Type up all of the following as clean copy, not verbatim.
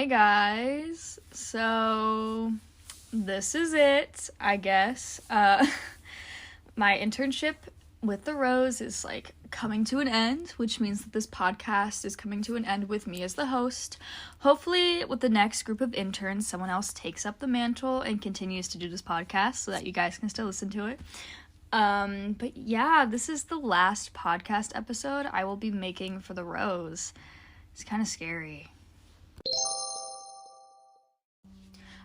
guys. So this is it, I guess. My internship with the Rose is like coming to an end, which means that this podcast is coming to an end with me as the host. Hopefully with the next group of interns, someone else takes up the mantle and continues to do this podcast so that you guys can still listen to it. But yeah, this is the last podcast episode I will be making for the Rose. It's kind of scary.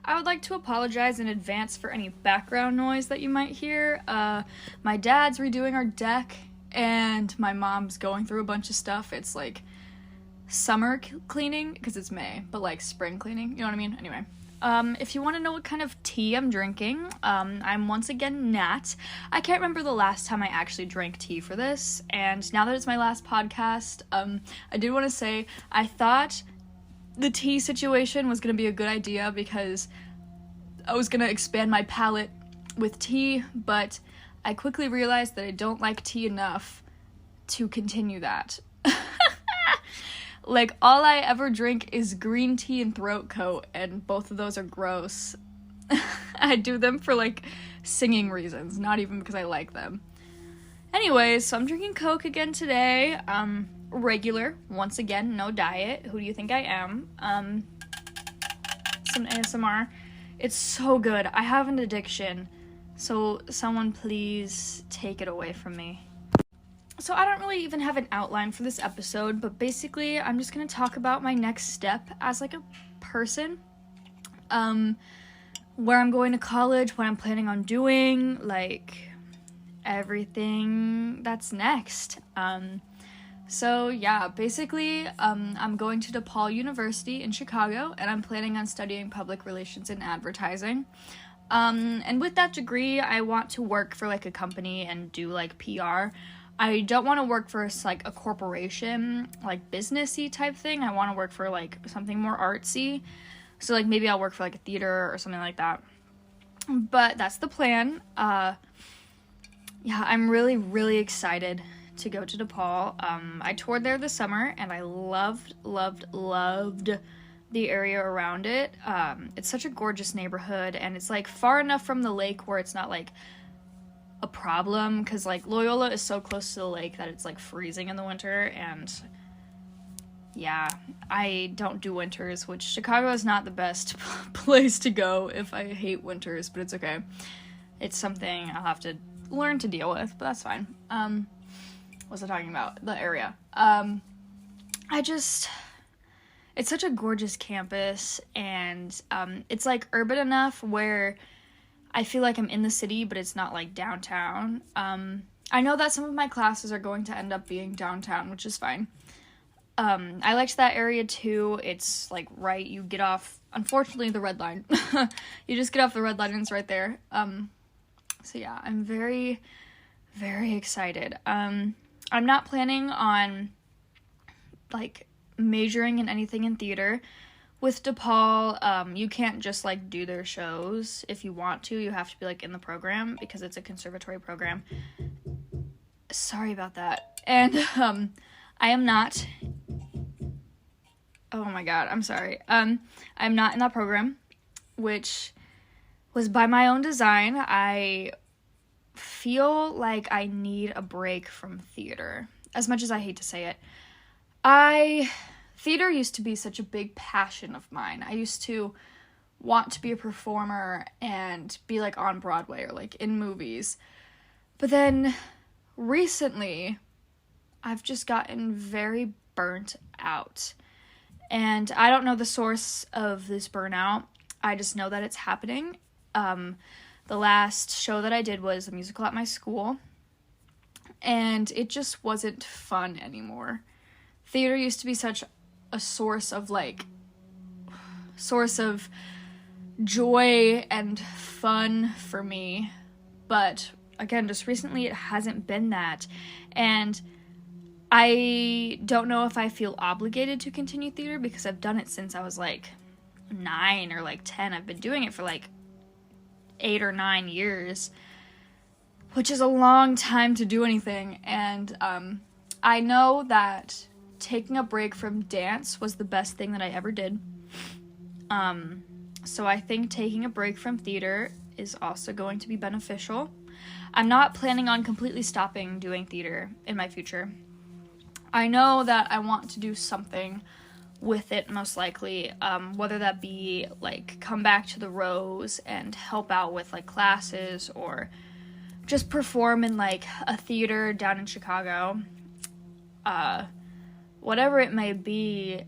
I would like to apologize in advance for any background noise that you might hear. My dad's redoing our deck, and my mom's going through a bunch of stuff. It's like summer cleaning, because it's May, but like spring cleaning, you know what I mean? Anyway, if you want to know what kind of tea I'm drinking, I'm once again Nat. I can't remember the last time I actually drank tea for this, and now that it's my last podcast, I did want to say I thought the tea situation was going to be a good idea because I was going to expand my palate with tea, but I quickly realized that I don't like tea enough to continue that. Like, all I ever drink is green tea and throat coat, and both of those are gross. I do them for, like, singing reasons, not even because I like them. Anyways, so I'm drinking Coke again today. Regular, once again, no diet. Who do you think I am? Some ASMR. It's so good. I have an addiction, so someone please take it away from me. So I don't really even have an outline for this episode, but basically I'm just gonna talk about my next step as like a person. Where I'm going to college, what I'm planning on doing, like everything that's next. So yeah, basically, I'm going to DePaul University in Chicago, and I'm planning on studying public relations and advertising. And with that degree, I want to work for, like, a company and do, like, PR. I don't want to work for, like, a corporation, like, businessy type thing. I want to work for, like, something more artsy. So, like, maybe I'll work for, like, a theater or something like that. But that's the plan. Yeah, I'm really, really excited to go to DePaul. I toured there this summer, and I loved the area around it. It's such a gorgeous neighborhood, and it's, like, far enough from the lake where it's not, like, a problem, because, like, Loyola is so close to the lake that it's, like, freezing in the winter, and yeah, I don't do winters, which Chicago is not the best place to go if I hate winters, but it's okay. It's something I'll have to learn to deal with, but that's fine. What was I talking about? The area. It's such a gorgeous campus, and it's, like, urban enough where I feel like I'm in the city, but it's not, like, downtown. I know that some of my classes are going to end up being downtown, which is fine. I liked that area, too. It's, like, right, you get off, unfortunately, the red line. You just get off the red line, and it's right there. So, yeah, I'm very, very excited. I'm not planning on, like, majoring in anything in theater. With DePaul, you can't just, like, do their shows. If you want to, you have to be, like, in the program, because it's a conservatory program. Sorry about that. And, I am not... Oh my god, I'm sorry. I'm not in that program, which was by my own design. I feel like I need a break from theater, as much as I hate to say it. Theater used to be such a big passion of mine. I used to want to be a performer and be, like, on Broadway or, like, in movies. But then recently, I've just gotten very burnt out. And I don't know the source of this burnout. I just know that it's happening. The last show that I did was a musical at my school, and it just wasn't fun anymore. Theater used to be such a source of joy and fun for me, but again, just recently it hasn't been that, and I don't know if I feel obligated to continue theater because I've done it since I was, like, 9 or, like, 10. I've been doing it for, like, 8 or 9 years, which is a long time to do anything, and I know that taking a break from dance was the best thing that I ever did. So I think taking a break from theater is also going to be beneficial. I'm not planning on completely stopping doing theater in my future. I know that I want to do something with it, most likely, whether that be, like, come back to the Rose and help out with, like, classes, or just perform in, like, a theater down in Chicago. Whatever it may be,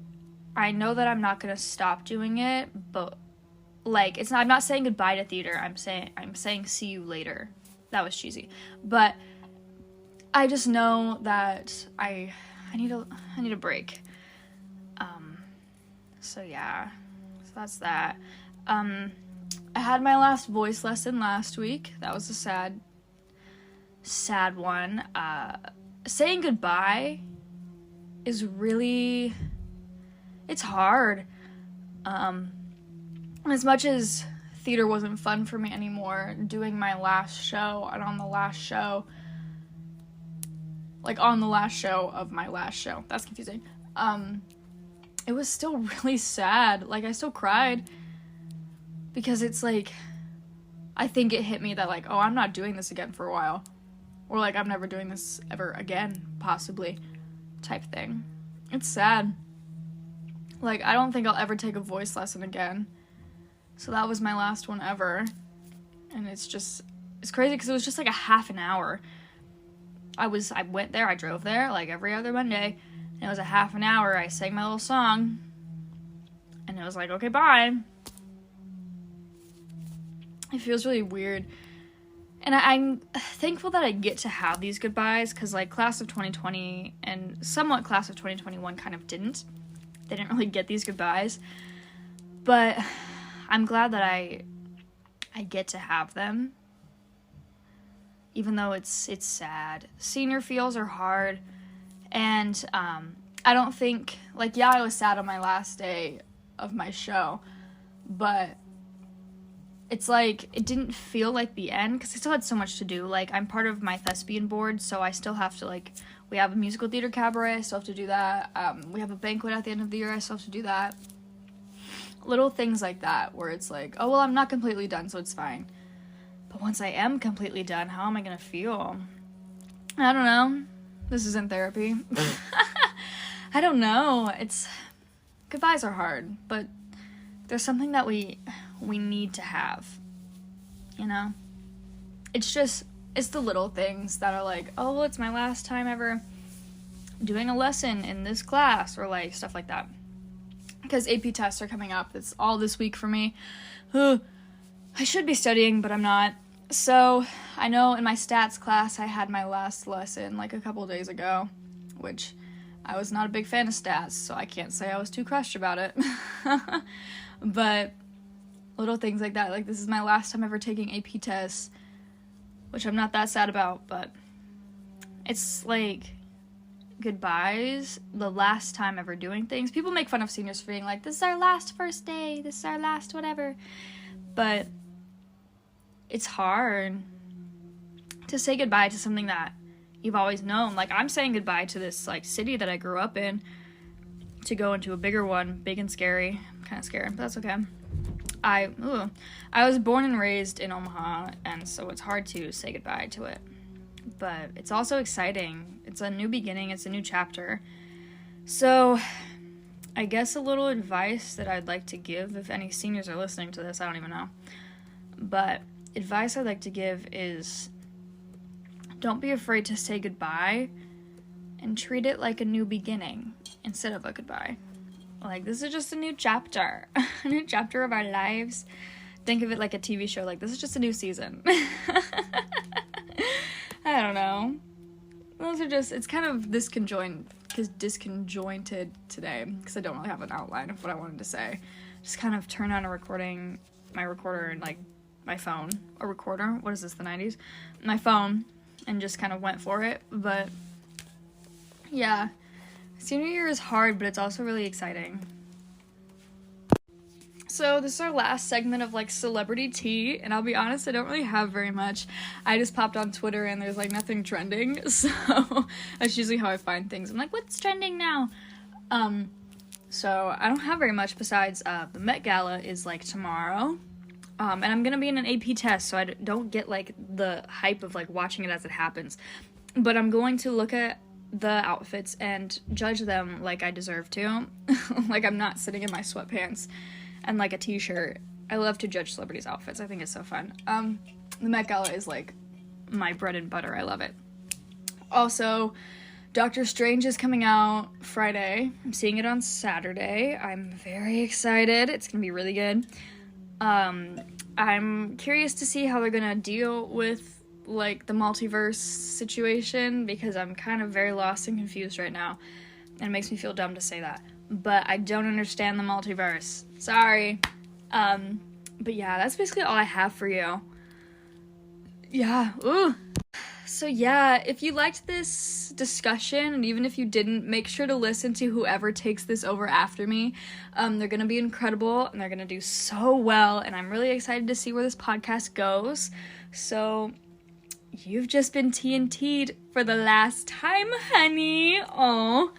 I know that I'm not gonna stop doing it, but, like, I'm not saying goodbye to theater, I'm saying see you later. That was cheesy. But I just know that I need a break. So yeah. So that's that. I had my last voice lesson last week. That was a sad one. Saying goodbye is really, it's hard. As much as theater wasn't fun for me anymore, doing my last show, and on the last show of my last show, that's confusing, it was still really sad. Like, I still cried, because it's like, I think it hit me that, like, oh, I'm not doing this again for a while, or, like, I'm never doing this ever again, possibly, type thing. It's sad. Like, I don't think I'll ever take a voice lesson again. So that was my last one ever. And it's crazy because it was just like a half an hour. I went there, I drove there like every other Monday. And it was a half an hour. I sang my little song. And it was like, okay, bye. It feels really weird. And I'm thankful that I get to have these goodbyes, because, like, class of 2020 and somewhat class of 2021 kind of didn't. They didn't really get these goodbyes. But I'm glad that I get to have them, even though it's sad. Senior feels are hard, and I don't think, like, yeah, I was sad on my last day of my show, but it's like, it didn't feel like the end, because I still had so much to do. Like, I'm part of my thespian board, so I still have to, like, we have a musical theater cabaret, I still have to do that. We have a banquet at the end of the year, I still have to do that. Little things like that, where it's like, oh, well, I'm not completely done, so it's fine. But once I am completely done, how am I gonna feel? I don't know. This isn't therapy. I don't know. Goodbyes are hard, but there's something that we need to have, you know? It's the little things that are like, oh, well, it's my last time ever doing a lesson in this class, or, like, stuff like that. Because AP tests are coming up. It's all this week for me. I should be studying, but I'm not. So, I know in my stats class, I had my last lesson, like, a couple days ago, which I was not a big fan of stats, so I can't say I was too crushed about it. But little things like that. Like, this is my last time ever taking AP tests, which I'm not that sad about, but it's, like, goodbyes, the last time ever doing things. People make fun of seniors for being like, this is our last first day, this is our last whatever, but it's hard to say goodbye to something that you've always known. Like, I'm saying goodbye to this, like, city that I grew up in to go into a bigger one, big and scary. I'm kind of scared, but that's okay. I was born and raised in Omaha, and so it's hard to say goodbye to it. But it's also exciting. It's a new beginning. It's a new chapter. So, I guess a little advice that I'd like to give, if any seniors are listening to this, I don't even know. But advice I'd like to give is, don't be afraid to say goodbye, and treat it like a new beginning instead of a goodbye. Like, this is just a new chapter. A new chapter of our lives. Think of it like a TV show. Like, this is just a new season. I don't know. Those are just, it's kind of disconjointed today, because I don't really have an outline of what I wanted to say. Just kind of turn on my recorder, and, like, my phone. A recorder? What is this, the 90s? My phone, and just kind of went for it. But, yeah. Senior year is hard, but it's also really exciting. So this is our last segment of, like, celebrity tea, and I'll be honest, I don't really have very much. I just popped on Twitter and there's, like, nothing trending, so that's usually how I find things. I'm like, what's trending now? So I don't have very much besides the Met Gala is like tomorrow. And I'm gonna be in an AP test, so I don't get like the hype of like watching it as it happens. But I'm going to look at the outfits and judge them like I deserve to. Like I'm not sitting in my sweatpants and like a t-shirt. I love to judge celebrities' outfits. I think it's so fun. The Met Gala is like my bread and butter. I love it. Also, Doctor Strange is coming out Friday. I'm seeing it on Saturday. I'm very excited. It's gonna be really good. I'm curious to see how they're gonna deal with like the multiverse situation, because I'm kind of very lost and confused right now, and it makes me feel dumb to say that, but I don't understand the multiverse. Sorry. But yeah, that's basically all I have for you. Yeah. Ooh. So yeah, if you liked this discussion, and even if you didn't, make sure to listen to whoever takes this over after me. They're gonna be incredible, and they're gonna do so well, and I'm really excited to see where this podcast goes. So you've just been TNT'd for the last time, honey. Oh.